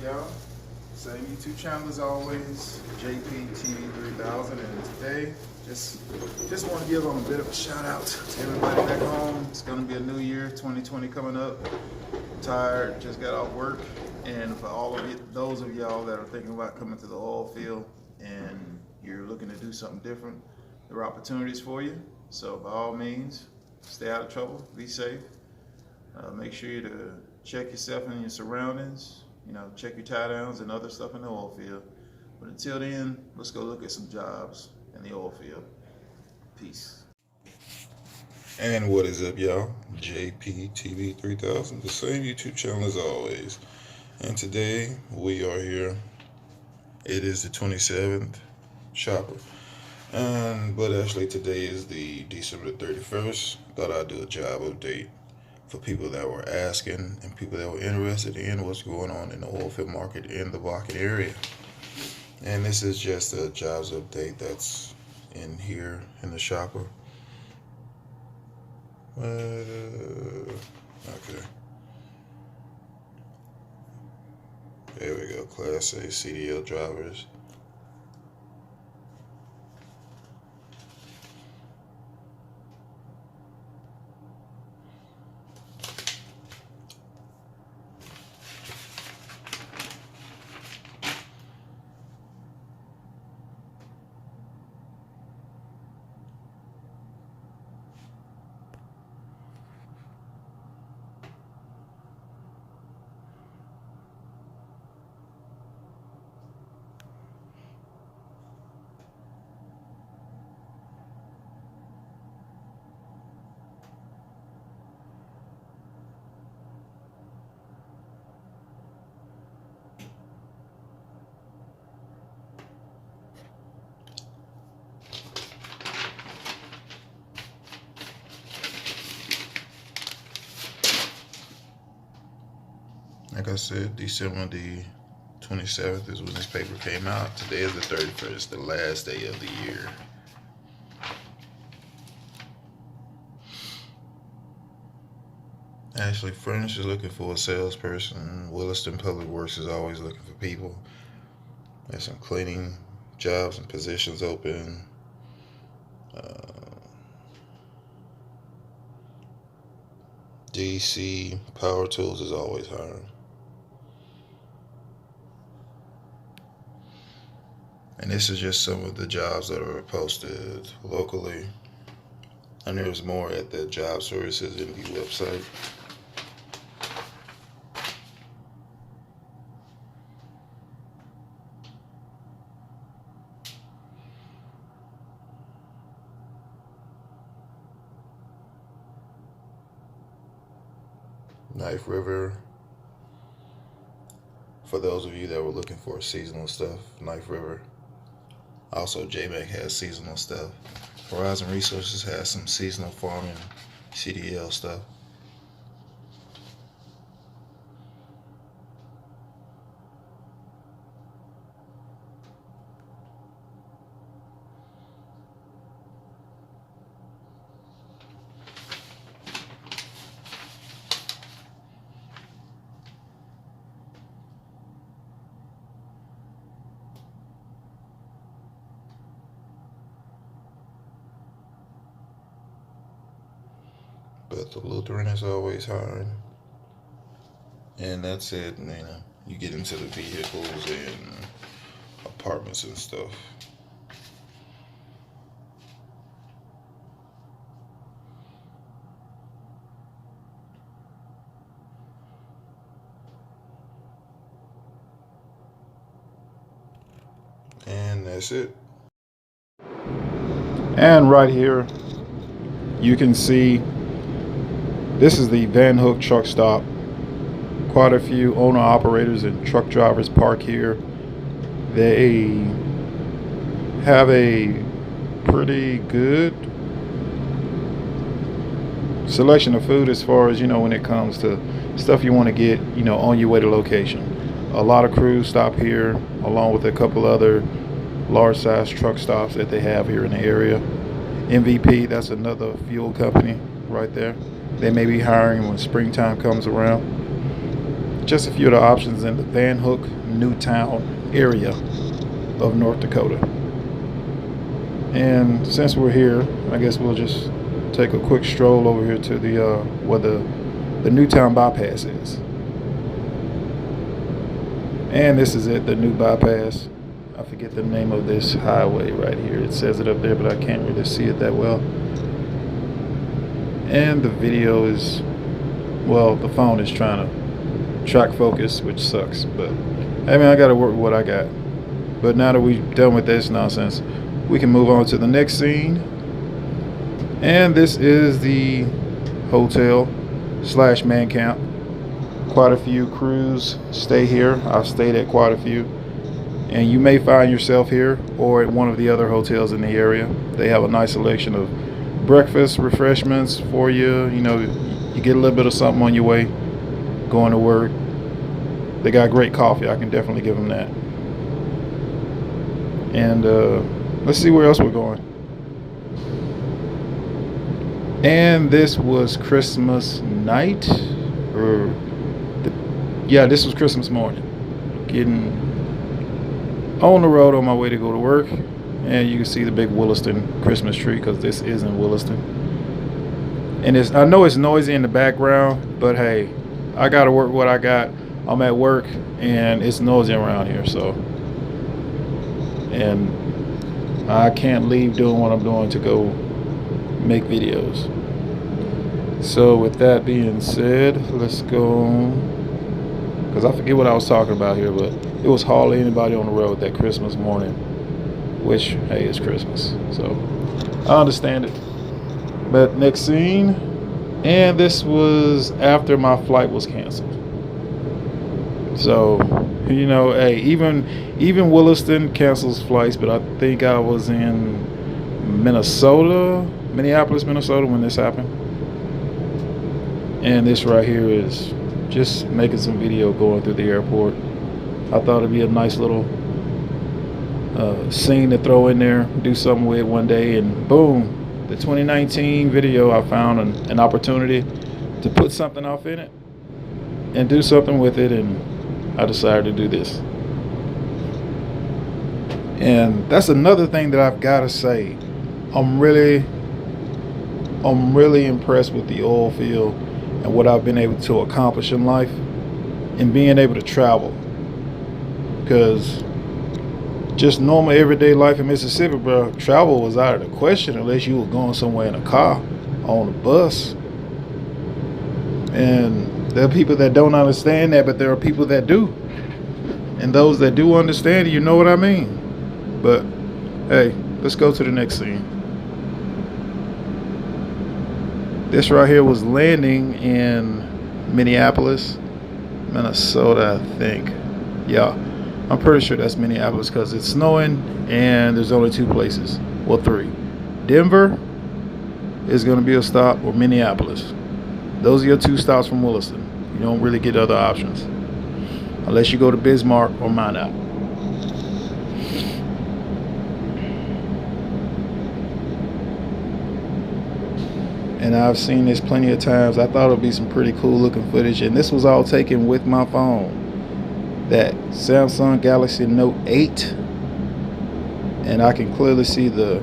y'all? Same YouTube channel as always, JPTV3000, and today just want to give them a bit of a shout out to everybody back home. It's gonna be a new year, 2020 coming up. Tired, just got off work, and for all of you, those of y'all that are thinking about coming to the oil field and you're looking to do something different, there are opportunities for you. So by all means, stay out of trouble, be safe. Make sure you to check yourself and your surroundings. You know, check your tie downs and other stuff in the oil field. But until then, let's go look at some jobs in the oil field. Peace. And what is up, y'all? JPTV3000, the same YouTube channel as always. And today we are here. It is the 27th shopper. But actually today is the December 31st. Thought I'd do a job update for people that were asking and people that were interested in what's going on in the oil field market in the Bakken area. And this is just a jobs update that's in here in the shopper. Okay. There we go. Class A CDL drivers. Like I said, December the 27th is when this paper came out. Today is the 31st, the last day of the year. Ashley French is looking for a salesperson. Williston Public Works is always looking for people. There's some cleaning jobs and positions open. DC Power Tools is always hiring. And this is just some of the jobs that are posted locally. And there's more at the Job Services MD website. Knife River. For those of you that were looking for seasonal stuff, Knife River. Also, JMAC has seasonal stuff. Horizon Resources has some seasonal farming, CDL stuff. But the Lutheran is always hiring. And that's it. And, you get into the vehicles and apartments and stuff. And that's it. And right here, you can see this is the Van Hook truck stop. Quite a few owner operators and truck drivers park here. They have a pretty good selection of food as far as, when it comes to stuff you want to get, on your way to location. A lot of crews stop here, along with a couple other large size truck stops that they have here in the area. MVP, that's another fuel company right there. They may be hiring when springtime comes around. just a few of the options in the Van Hook, Newtown area of North Dakota. And since we're here, I guess we'll just take a quick stroll over here to the where the Newtown bypass is. And this is it, the new bypass. I forget the name of this highway right here. It says it up there, but I can't really see it that well. And the video is, well, the phone is trying to track focus, which sucks. But I mean, I got to work with what I got. But now that we're done with this nonsense, we can move on to the next scene. And this is the hotel / man camp. Quite a few crews stay here. I've stayed at quite a few. And you may find yourself here or at one of the other hotels in the area. They have a nice selection of breakfast refreshments for you. You know, you get a little bit of something on your way going to work. They got great coffee. I can definitely give them that. And let's see where else we're going. And this was Christmas night, or yeah, this was Christmas morning. Getting on the road on my way to go to work, and you can see the big Williston Christmas tree because this is in Williston. And I know it's noisy in the background, but hey, I gotta work what I got. I'm at work and it's noisy around here, so, and I can't leave doing what I'm doing to go make videos. So with that being said, let's go, because I forget what I was talking about here, but it was hardly anybody on the road that Christmas morning, which, hey, it's Christmas, so I understand it. But next scene, and this was after my flight was canceled. So, you know, hey, even Williston cancels flights, but I think I was in Minneapolis, Minnesota when this happened. And this right here is just making some video going through the airport. I thought it'd be a nice little scene to throw in there, do something with one day, and boom, the 2019 video, I found an opportunity to put something off in it and do something with it, and I decided to do this. And that's another thing that I've got to say. I'm really impressed with the oil field and what I've been able to accomplish in life and being able to travel. Because just normal everyday life in Mississippi, bro, travel was out of the question unless you were going somewhere in a car, on a bus. And there are people that don't understand that, but there are people that do. And those that do understand it, you know what I mean. But hey, let's go to the next scene. This right here was landing in Minneapolis, Minnesota, I think. Yeah, I'm pretty sure that's Minneapolis because it's snowing and there's only two places. Well, three. Denver is going to be a stop, or Minneapolis. Those are your two stops from Williston. You don't really get other options unless you go to Bismarck or Minot. And I've seen this plenty of times. I thought it would be some pretty cool looking footage, and this was all taken with my phone, that Samsung Galaxy Note 8, and I can clearly see the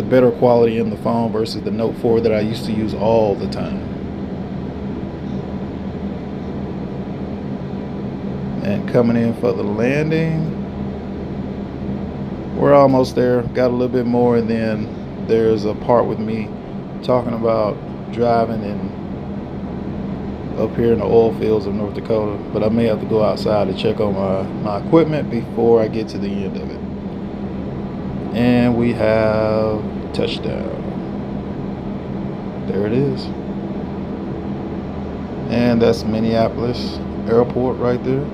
better quality in the phone versus the Note 4 that I used to use all the time. And coming in for the landing, we're almost there, got a little bit more, and then there's a part with me talking about driving in up here in the oil fields of North Dakota, but I may have to go outside to check on my equipment before I get to the end of it. And we have touchdown. There it is. And that's Minneapolis Airport right there.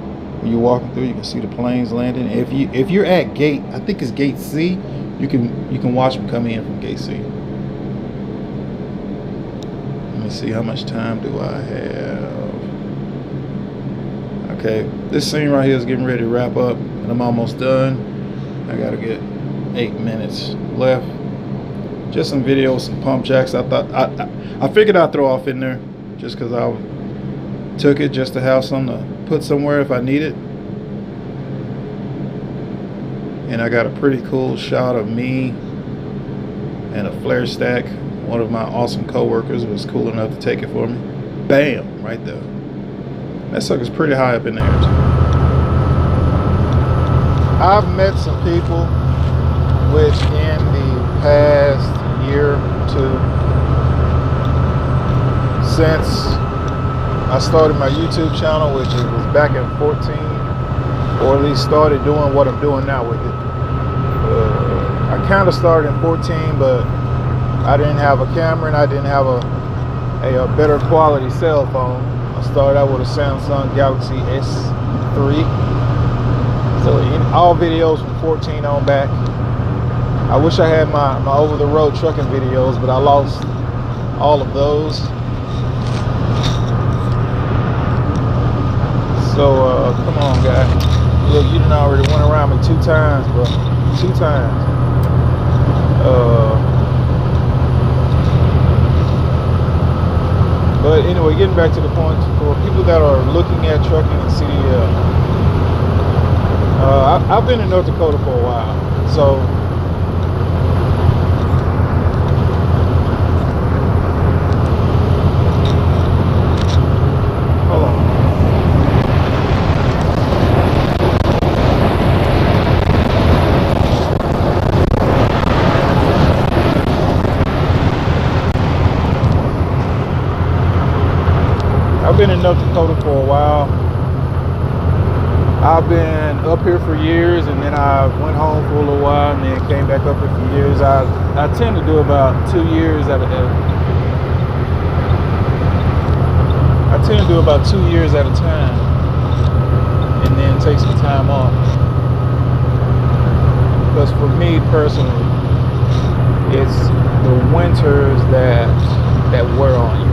When you're walking through, you can see the planes landing. If you're at gate, I think it's gate C, you can watch them come in from gate C. Let me see, how much time do I have? Okay, this scene right here is getting ready to wrap up, and I'm almost done. I gotta get 8 minutes left. Just some video, some pump jacks. I thought I figured I'd throw off in there just because took it just to have something to put somewhere if I need it. And I got a pretty cool shot of me and a flare stack. One of my awesome coworkers was cool enough to take it for me. Bam, right there. That sucker's pretty high up in the air. I've met some people which in the past year or two, since I started my YouTube channel, which was back in 14, or at least started doing what I'm doing now with it. I kind of started in 14, but I didn't have a camera and I didn't have a better quality cell phone. I started out with a Samsung Galaxy S3. So all videos from 14 on back. I wish I had my over-the-road trucking videos, but I lost all of those. So come on, guy. Look, you done already went around me 2 times, bro. 2 times. But anyway, getting back to the point, for people that are looking at trucking and CDL, I've been in North Dakota for a while, so hold on. I've been in North Dakota for a while. I've been up here for years, and then I went home for a little while, and then came back up here for years. I tend to do about 2 years at a time, and then take some time off. Because for me personally, it's the winters that wear on you.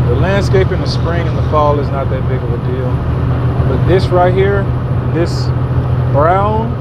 The landscape in the spring and the fall is not that big of a deal. But this right here, this brown,